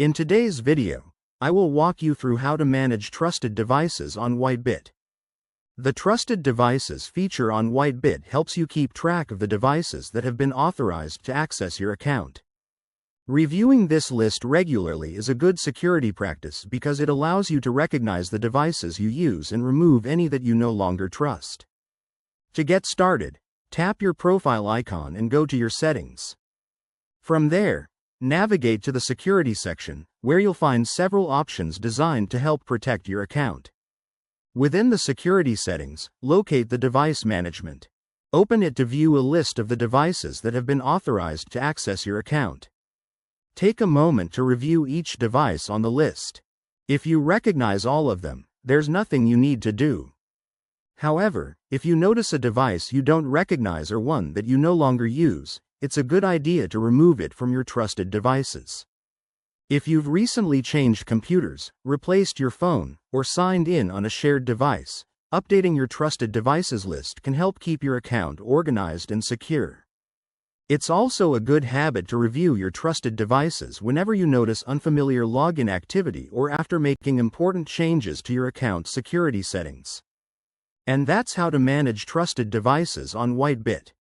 In today's video, I will walk you through how to manage trusted devices on WhiteBIT. The Trusted Devices feature on WhiteBIT helps you keep track of the devices that have been authorized to access your account. Reviewing this list regularly is a good security practice because it allows you to recognize the devices you use and remove any that you no longer trust. To get started, tap your profile icon and go to your settings. From there, navigate to the Security section, where you'll find several options designed to help protect your account. Within the Security settings, locate the Device Management. Open it to view a list of the devices that have been authorized to access your account. Take a moment to review each device on the list. If you recognize all of them, there's nothing you need to do. However, if you notice a device you don't recognize or one that you no longer use, it's a good idea to remove it from your trusted devices. If you've recently changed computers, replaced your phone, or signed in on a shared device, updating your trusted devices list can help keep your account organized and secure. It's also a good habit to review your trusted devices whenever you notice unfamiliar login activity or after making important changes to your account security settings. And that's how to manage trusted devices on WhiteBIT.